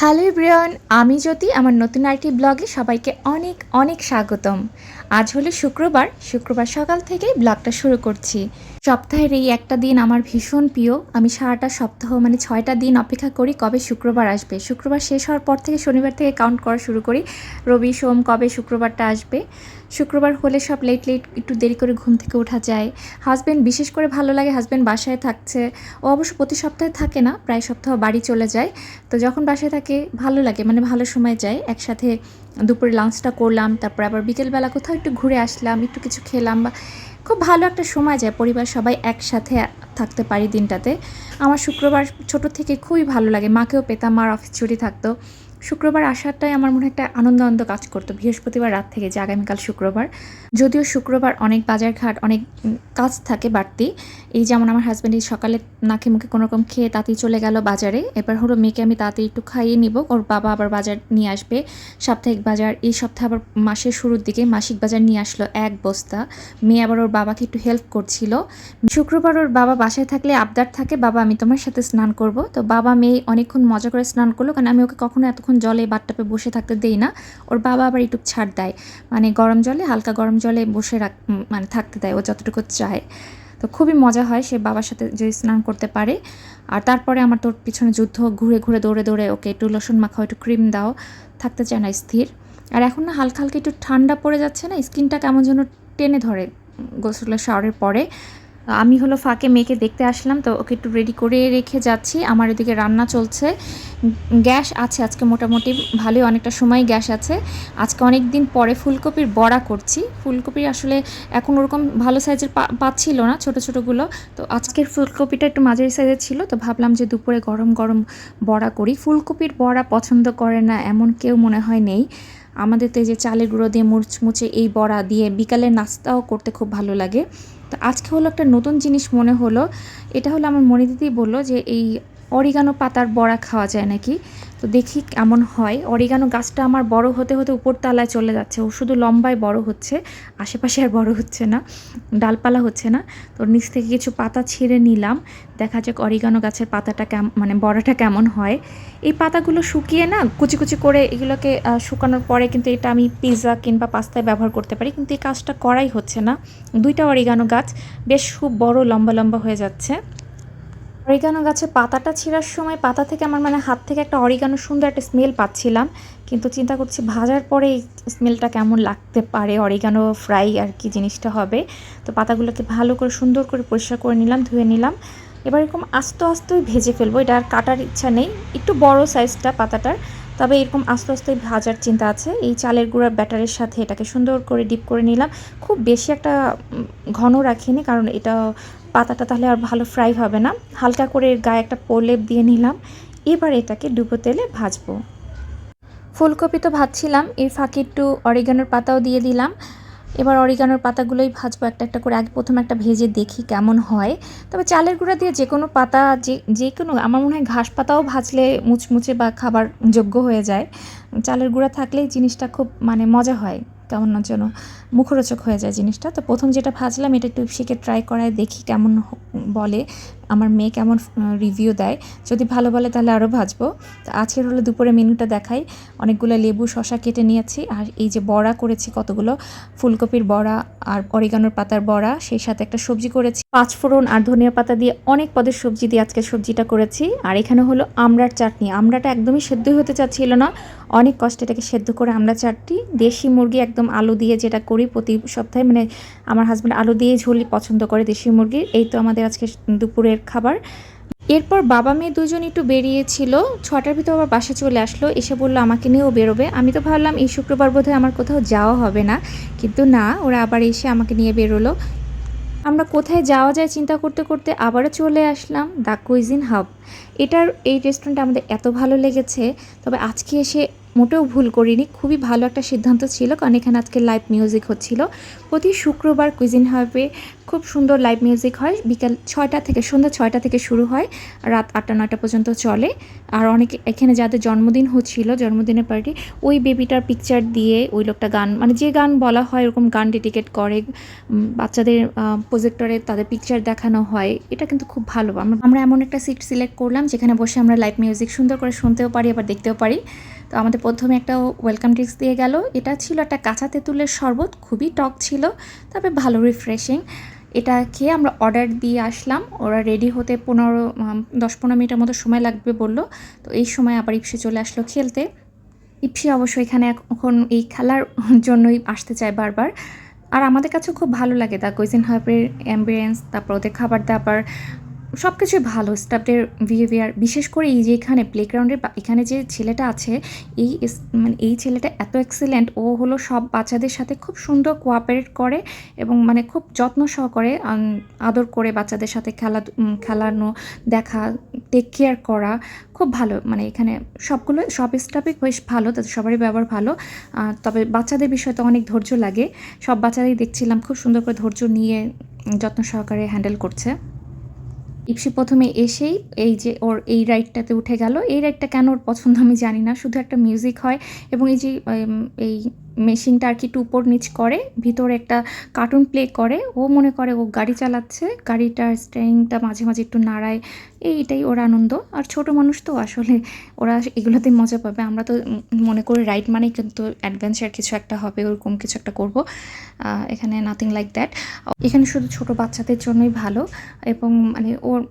Hello everyone, আমি জ্যোতি। আমার নতুন আরেকটি ব্লগে সবাইকে অনেক অনেক স্বাগতম। আজ হলো শুক্রবার সকাল থেকেই ব্লগটা শুরু করছি। সপ্তাহের এই একটা দিন আমার ভীষণ প্রিয়। আমি সারাটা সপ্তাহ মানে 6টা দিন অপেক্ষা করি কবে শুক্রবার আসবে। শুক্রবার শেষ হওয়ার পর থেকে শনিবার থেকে কাউন্ট করা শুরু করি, রবি সোম কবে শুক্রবারটা আসবে। শুক্রবার হলে সব লেট একটু দেরি করে ঘুম থেকে ওঠা যায়। হাজব্যান্ড বিশেষ করে ভালো লাগে, হাজব্যান্ড বাসায় থাকছে। ও অবশ্য প্রতি সপ্তাহে থাকে না, প্রায় সপ্তাহ বাড়ি চলে যায়। তো যখন বাসায় থাকে ভালো লাগে, মানে ভালো সময় যায়। একসাথে দুপুরে লাঞ্চটা করলাম, তারপর আবার বিকেলবেলা কোথাও একটু ঘুরে আসলাম, একটু কিছু খেলাম, বা খুব ভালো একটা সময় যায়। পরিবার সবাই একসাথে থাকতে পারি দিনটাতে। আমার শুক্রবার ছোট থেকে খুবই ভালো লাগে। মাকেও পেতাম, মার অফিস ছুটি থাকতো। শুক্রবার আসাটাই আমার মনে একটা আনন্দ কাজ করতো বৃহস্পতিবার রাত থেকে, যে আগামীকাল শুক্রবার। যদিও শুক্রবার অনেক বাজারঘাট, অনেক কাজ থাকে বাড়তি। এই যেমন আমার হাজব্যান্ড এই সকালে নাকে মুখে কোনো রকম খেয়ে তাড়াতাড়ি চলে গেল বাজারে। এবার হলো মেয়েকে আমি তাড়াতাড়ি একটু খাইয়ে নিব, ওর বাবা আবার বাজার নিয়ে আসবে, সাপ্তাহিক বাজার। এই সপ্তাহে আবার মাসের শুরুর দিকে মাসিক বাজার নিয়ে আসলো 1 বস্তা। মেয়ে আবার ওর বাবাকে একটু হেল্প করছিল। শুক্রবার ওর বাবা বাসায় থাকলে আবদার থাকে, বাবা আমি তোমার সাথে স্নান করব। তো বাবা মেয়ে অনেকক্ষণ মজা করে স্নান করলো, কারণ আমি ওকে কখনো এতক্ষণ জলে বাথটাবে বসে থাকতে দেই না। ওর বাবা আবার একটু ছাড় দেয়, মানে গরম জলে, হালকা গরম জলে বসে মানে থাকতে দেয় ও যতটুকু চায়। তো খুবই মজা হয় সে বাবার সাথে যদি স্নান করতে পারে। আর তারপরে আমার তোর পিছনে যুদ্ধ, ঘুরে ঘুরে দৌড়ে ওকে একটু লোশন মাখাও, একটু ক্রিম দাও, থাকতে চায় না স্থির। আর এখন না হালকা হালকা একটু ঠান্ডা পড়ে যাচ্ছে না, স্কিনটা কেমন যেন টেনে ধরে গোসলের শাওয়ারের পরে। আমি হলো ফাঁকে মেয়েকে দেখতে আসলাম, তো ওকে একটু রেডি করে রেখে যাচ্ছি। আমার এদিকে রান্না চলছে। গ্যাস আছে আজকে মোটামুটি ভালোই, অনেকটা সময় গ্যাস আছে। আজকে অনেক দিন পরে ফুলকপির বড়া করছি। ফুলকপি আসলে এখন ওরকম ভালো সাইজের পাচ্ছিল না, ছোটোগুলো। তো আজকের ফুলকপিটা একটু মাঝারি সাইজের ছিল, তো ভাবলাম যে দুপুরে গরম গরম বড়া করি। ফুলকপির বড়া পছন্দ করে না এমন কেউ মনে হয় নেই। আমাদের তো এই যে চালের গুঁড়ো দিয়ে মুচমুচে এই বড়া দিয়ে বিকালের নাস্তাও করতে খুব ভালো লাগে। তো আজকে হলো একটা নতুন জিনিস মনে হলো। এটা হলো আমার মনিদিদি বললো যে এই অরিগানো পাতার বড়া খাওয়া যায় নাকি। তো দেখি কেমন হয়। অরিগানো গাছটা আমার বড় হতে হতে উপর তলায় চলে যাচ্ছে, ও শুধু লম্বায় বড় হচ্ছে, আশেপাশে আর বড় হচ্ছে না, ডালপালা হচ্ছে না। তো নিচ থেকে কিছু পাতা ছিঁড়ে নিলাম, দেখা যাক অরিগানো গাছের পাতাটা মানে বড়াটা কেমন হয়। এই পাতাগুলো শুকিয়ে না কুচি করে এগুলোকে শুকানোর পরে কিন্তু এটা আমি পিৎজা কিংবা পাস্তায় ব্যবহার করতে পারি, কিন্তু এই কাজটা করাই হচ্ছে না। 2টা অরিগানো গাছ বেশ খুব বড় লম্বা হয়ে যাচ্ছে। অরিগানো গাছের পাতাটা ছিঁড়ার সময় পাতা থেকে আমার মানে হাত থেকে একটা অরিগানো সুন্দর একটা স্মেল পাচ্ছিলাম, কিন্তু চিন্তা করছি ভাজার পরে এই স্মেলটা কেমন লাগতে পারে, অরিগানো ফ্রাই আর কি জিনিসটা হবে। তো পাতাগুলোকে ভালো করে সুন্দর করে পরিষ্কার করে নিলাম, ধুয়ে নিলাম। এবার এরকম আস্তেই ভেজে ফেলবো। এটা আর কাটার ইচ্ছা নেই, একটু বড় সাইজটা পাতাটার, তবে এরকম আস্তেই ভাজার চিন্তা আছে। এই চালের গুঁড়ার ব্যাটারের সাথে এটাকে সুন্দর করে ডিপ করে নিলাম। খুব বেশি একটা ঘন রাখিনি, কারণ এটা পাতাটা তাহলে আর ভালো ফ্রাই হবে না। হালকা করে এর গায়ে একটা প্রলেপ দিয়ে নিলাম। এবার এটাকে ডুবো তেলে ভাজবো। ফুলকপি তো ভাজছিলাম, এর ফাঁকে একটু অরিগানোর পাতাও দিয়ে দিলাম। এবার অরিগানোর পাতাগুলোই ভাজবো একটা করে। আগে প্রথমে একটা ভেজে দেখি কেমন হয়। তবে চালের গুঁড়া দিয়ে যে কোনো পাতা, যে কোনো, আমার মনে হয় ঘাস পাতাও ভাজলে মুচমুচে বা খাবার যোগ্য হয়ে যায়। চালের গুঁড়া থাকলেই জিনিসটা খুব মানে মজা হয়, কেমন যেন মুখরোচক হয়ে যায় জিনিসটা। তো প্রথম যেটা ভাজলাম এটা একটু শিখে ট্রাই করায় দেখি কেমন বলে, আমার মেয়ে কেমন রিভিউ দেয়। যদি ভালো বলে তাহলে আরও ভাজবো। তো আজকের হলো দুপুরে মেনুটা দেখাই। অনেকগুলো লেবু শসা কেটে নিয়েছি, আর এই যে বড়া করেছি কতগুলো, ফুলকপির বড়া আর অরিগানোর পাতার বড়া, সেই সাথে একটা সবজি করেছি পাঁচফোড়ন আর ধনিয়া পাতা দিয়ে, অনেক পদের সবজি দিয়ে আজকে সবজিটা করেছি। আর এখানে হলো আমড়ার চাটনি। আমড়াটা একদমই সেদ্ধই হতে চাচ্ছিল না, অনেক কষ্টে এটাকে সেদ্ধ করে আমড়া চাটনি। দেশি মুরগি একদম আলু দিয়ে যেটা করি প্রতি সপ্তাহে, মানে আমার হাজব্যান্ড আলু দিয়ে ঝোলই পছন্দ করে দেশি মুরগির। এই তো আমাদের আজকে দুপুরের খাবার। এরপর বাবা মেয়ে দুজন একটু বেরিয়েছিল, 6টার ভিতর আবার বাসা চলে আসলো, এসে বললো আমাকে নিয়েও বেরোবে। আমি তো ভাবলাম এই শুক্রবার বোধহয় আমার কোথাও যাওয়া হবে না, কিন্তু না, ওরা আবার এসে আমাকে নিয়ে বেরোলো। আমরা কোথায় যাওয়া যায় চিন্তা করতে আবারও চলে আসলাম দ্য কুইজিন হাব। এই রেস্টুরেন্টটা আমাদের এত ভালো লেগেছে, তবে আজকে এসে মোটেও ভুল করিনি, খুবই ভালো একটা সিদ্ধান্ত ছিল, কারণ এখানে আজকে লাইভ মিউজিক হচ্ছিল। প্রতি শুক্রবার কুইজিন হাবে খুব সুন্দর লাইভ মিউজিক হয়, বিকাল 6টা থেকে সন্ধ্যা 6টা থেকে শুরু হয়, রাত 8টা-9টা পর্যন্ত চলে। আর অনেকে এখানে যাদের জন্মদিন হচ্ছিল, জন্মদিনের পার্টি, ওই বেবিটার পিকচার দিয়ে ওই লোকটা গান, মানে যে গান বলা হয় এরকম গান ডেডিকেট করে, বাচ্চাদের প্রজেক্টরে তাদের পিকচার দেখানো হয়। এটা কিন্তু খুব ভালো। আমরা এমন একটা সিট সিলেক্ট করলাম যেখানে বসে আমরা লাইভ মিউজিক সুন্দর করে শুনতেও পারি, আবার দেখতেও পারি। তো আমাদের প্রথমে একটা ওয়েলকাম ড্রিঙ্কস দিয়ে গেল। এটা ছিল একটা কাঁচা তেঁতুলের শরবত, খুবই টক ছিল, তবে ভালো রিফ্রেশিং। এটা খেয়ে আমরা অর্ডার দিয়ে আসলাম। ওরা রেডি হতে 10-15 মিনিটের মতো সময় লাগবে বলল। তো এই সময় আবার ইপসি চলে আসলো খেলতে। ইপসি অবশ্য এখানে এখন এই খেলার জন্যই আসতে চায় বারবার। আর আমাদের কাছেও খুব ভালো লাগে দ্য কুইজিন হাবের অ্যাম্বিয়েন্স, তারপর ওদের খাবার দাবার সব কিছুই ভালো, স্টাফদের বিহেভিয়ার। বিশেষ করে এই যে এখানে প্লেগ্রাউন্ডের এখানে যে ছেলেটা আছে, মানে এই ছেলেটা এত এক্সিলেন্ট। ও হলো সব বাচ্চাদের সাথে খুব সুন্দর কোঅপারেট করে এবং মানে খুব যত্ন সহকারে আদর করে বাচ্চাদের সাথে খেলানো, দেখা, টেক কেয়ার করা খুব ভালো। মানে এখানে সব স্টাফই বেশ ভালো, তাদের সবারই ব্যবহার ভালো। তবে বাচ্চাদের বিষয়ে তো অনেক ধৈর্য লাগে। সব বাচ্চারাই দেখছিলাম খুব সুন্দর করে ধৈর্য নিয়ে যত্ন সহকারে হ্যান্ডেল করছে। ইপসি প্রথমে এসেই এই যে ওর এই রাইডটাতে উঠে গেল। এই রাইডটা কেন ওর পছন্দ আমি জানি না, শুধু একটা মিউজিক হয় এবং এই যে এই মেশিনটা আর কি একটু উপর নিচ করে, ভিতরে একটা কার্টুন প্লে করে, ও মনে করে ও গাড়ি চালাচ্ছে, গাড়িটার স্টিয়ারিংটা মাঝে মাঝে একটু নাড়ায়, এইটাই ওর আনন্দ। আর ছোট মানুষ তো আসলে ওরা এগুলোতে মজা পাবে। আমরা তো মনে করি রাইড মানেই কিন্তু অ্যাডভেঞ্চার কিছু একটা হবে, ওরকম কিছু একটা করব। এখানে নাথিং লাইক দ্যাট। এখানে শুধু ছোট বাচ্চাদের জন্যই ভালো এবং মানে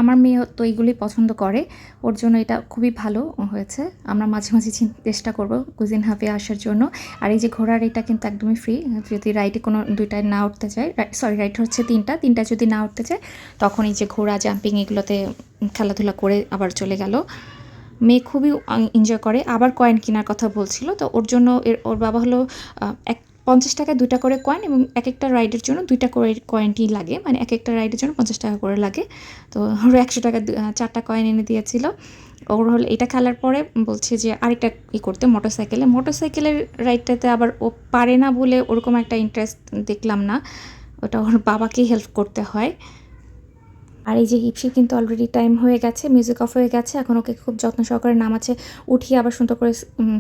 আমার মেয়ে তো এইগুলোই পছন্দ করে, ওর জন্য এটা খুবই ভালো হয়েছে। আমরা মাঝে মাঝে চেষ্টা করব কুইজিন হাবে আসার জন্য। আর এই যে ঘোড়ার এটা কিন্তু একদমই ফ্রি, যদি রাইডে কোনো দুইটায় না উঠতে চায়, সরি রাইড হচ্ছে তিনটা যদি না উঠতে চায় তখন এই যে ঘোড়া জাম্পিং এগুলোতে খেলাধুলা করে আবার চলে গেল। মেয়ে খুবই এনজয় করে। আবার কয়েন কেনার কথা বলছিল, তো ওর জন্য ওর বাবা হলো 50 টাকায় 2টা করে কয়েন এবং এক একটা রাইডের জন্য 2টা করে কয়েনটি লাগে, মানে এক একটা রাইডের জন্য 50 টাকা করে লাগে। তো ওর 100 টাকা 4টা কয়েন এনে দিয়েছিল। ওর হলো এটা খেলার পরে বলছে যে আরেকটা করতে মোটরসাইকেলের রাইডটাতে আবার ও পারে না বলে ওরকম একটা ইন্টারেস্ট দেখলাম না, ওটা ওর বাবাকেই হেল্প করতে হয়। আর এই যে ইপসির কিন্তু অলরেডি টাইম হয়ে গেছে, মিউজিক অফ হয়ে গেছে, এখন ওকে খুব যত্ন সহকারে নামাচ্ছে, উঠিয়ে আবার সুন্দর করে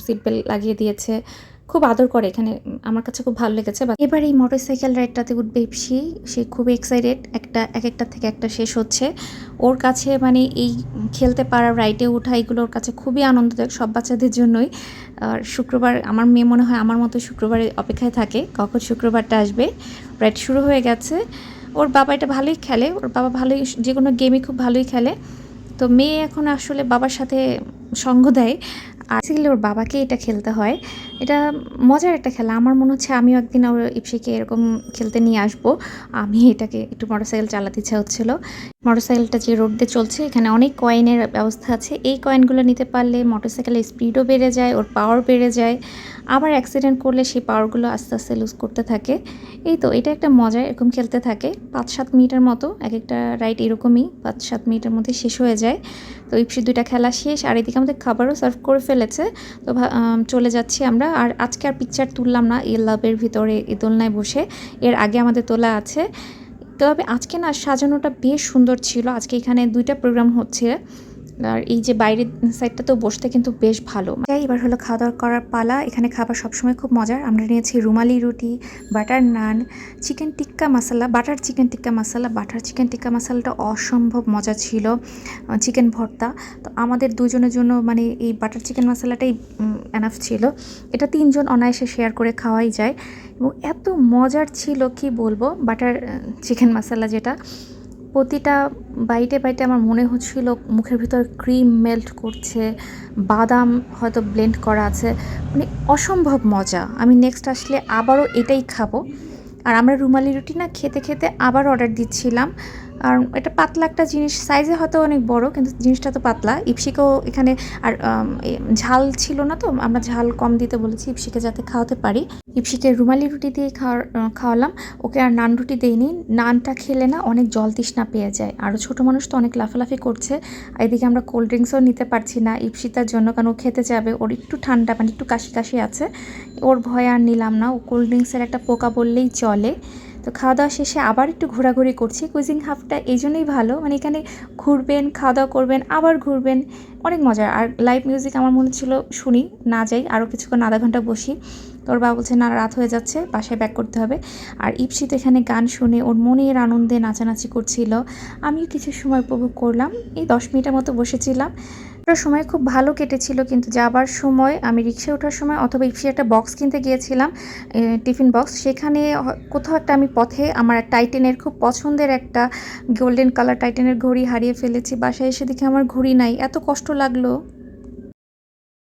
সিট বেল্ট লাগিয়ে দিয়েছে, খুব আদর করে এখানে। আমার কাছে খুব ভালো লেগেছে। এবার এই মোটরসাইকেল রাইডটাতে উঠবে ইপসি, সে খুবই এক্সাইটেড। এক একটা থেকে একটা শেষ হচ্ছে ওর কাছে, মানে এই খেলতে পারা, রাইডে ওঠা, এগুলো ওর কাছে খুবই আনন্দদায়ক, সব বাচ্চাদের জন্যই। আর শুক্রবার আমার মেয়ে মনে হয় আমার মতো শুক্রবারে অপেক্ষায় থাকে কখন শুক্রবারটা আসবে। রাইড শুরু হয়ে গেছে। ওর বাবা এটা ভালোই খেলে, ওর বাবা ভালোই যে কোনো গেমই খুব ভালোই খেলে। তো মেয়ে এখন আসলে বাবার সাথে সঙ্গ দেয়, আর বেসিক্যালি ওর বাবাকে এটা খেলতে হয়। এটা মজার একটা খেলা। আমার মনে হচ্ছে আমিও একদিন ওর ইপসিকে এরকম খেলতে নিয়ে আসবো। আমি এটাকে একটু মোটরসাইকেল চালাতে ইচ্ছা হচ্ছিলো। মোটরসাইকেলটা যে রোড দিয়ে চলছে, এখানে অনেক কয়েনের ব্যবস্থা আছে। এই কয়েনগুলো নিতে পারলে মোটরসাইকেলের স্পিডও বেড়ে যায়, ওর পাওয়ার বেড়ে যায়। আবার অ্যাক্সিডেন্ট করলে সেই পাওয়ারগুলো আস্তে আস্তে লুজ করতে থাকে। এই তো এটা একটা মজা, এরকম খেলতে থাকে 5-7 মিনিটের মতো। এক একটা রাইড এরকমই 5-7 মিনিটের মধ্যে শেষ হয়ে যায়। তো ইপসি 2টা খেলা শেষ, আর এদিকে আমাদের খাবারও সার্ভ করে ফেলেছে। তো চলে যাচ্ছি আমরা। আর আজকে আর পিকচার তুললাম না এই লাভের ভিতরে এই দোলনায় বসে, এর আগে আমাদের তোলা আছে। তবে আজকে না সাজানোটা বেশ সুন্দর ছিল। আজকে এখানে 2টা প্রোগ্রাম হচ্ছে, আর এই যে বাইরের সাইডটাতেও বসতে কিন্তু বেশ ভালো। এবার হলো খাওয়া দাওয়া করার পালা। এখানে খাবার সবসময় খুব মজার। আমরা নিয়েছি রুমালি রুটি, বাটার নান, চিকেন টিক্কা মশলা, বাটার চিকেন টিক্কা মশলা। বাটার চিকেন টিক্কা মশলাটা অসম্ভব মজা ছিল। চিকেন ভর্তা। তো আমাদের দুজনের জন্য মানে এই বাটার চিকেন মশলাটাই এনাফ ছিল। এটা 3 জন অনায়াসে শেয়ার করে খাওয়াই যায় এবং এত মজার ছিল কি বলবো। বাটার চিকেন মশলা যেটা, প্রতিটা বাইটে বাইটে আমার মনে হচ্ছিল মুখের ভিতর ক্রিম মেল্ট করছে, বাদাম হয়তো ব্লেন্ড করা আছে, মানে অসম্ভব মজা। আমি নেক্সট আসলে আবারও এটাই খাবো। আর আমরা রুমালি রুটি না খেতে খেতে আবার অর্ডার দিচ্ছিলাম। আর এটা পাতলা একটা জিনিস, সাইজে হয়তো অনেক বড় কিন্তু জিনিসটা তো পাতলা। ইপসিকেও এখানে আর ঝাল ছিল না, তো আমরা ঝাল কম দিতে বলেছি ইপসিকে যাতে খাওয়াতে পারি। ইপসিকে রুমালি রুটি দিয়ে খাওয়ালাম, ওকে আর নান রুটি দেইনি। নানটা খেলে না অনেক জল তৃষ্ণা পেয়ে যায়, আরও ছোটো মানুষ তো অনেক লাফালাফি করছে। এদিকে আমরা কোল্ড ড্রিঙ্কসও নিতে পারছি না ইপসিতার জন্য, কারণ ও খেতে যাবে, ওর একটু ঠান্ডা মানে একটু কাশি কাশি আছে, ওর ভয়ে আর নিলাম না। ও কোল্ড ড্রিঙ্কসের একটা পোকা বললেই চলে। তো খাওয়া দাওয়া শেষে আবার একটু ঘোরাঘুরি করছি। কুইজিং হাবটা এই জন্যই ভালো, মানে এখানে ঘুরবেন, খাওয়া দাওয়া করবেন, আবার ঘুরবেন, অনেক মজার। আর লাইভ মিউজিক আমার মনে ছিল শুনি, না যাই আরও কিছুক্ষণ, আধা ঘন্টা বসি। তোর বাবা বলছে না, রাত হয়ে যাচ্ছে, বাসায় ব্যাক করতে হবে। আর ইপসি তো এখানে গান শুনে ওর মনের আনন্দে নাচানাচি করছিল, আমিও কিছু সময় উপভোগ করলাম। এই 10 মিনিটের মতো বসেছিলাম। একটা সময় খুব ভালো কেটেছিল, কিন্তু যাবার সময় আমি রিক্সায় ওঠার সময় অথবা ইপসি একটা বক্স কিনতে গিয়েছিলাম, টিফিন বক্স, সেখানে কোথাও একটা আমি পথে আমার টাইটেনের খুব পছন্দের একটা গোল্ডেন কালার টাইটেনের ঘড়ি হারিয়ে ফেলেছি। বাসায় এসে দেখি আমার ঘড়ি নাই, এত কষ্ট লাগলো।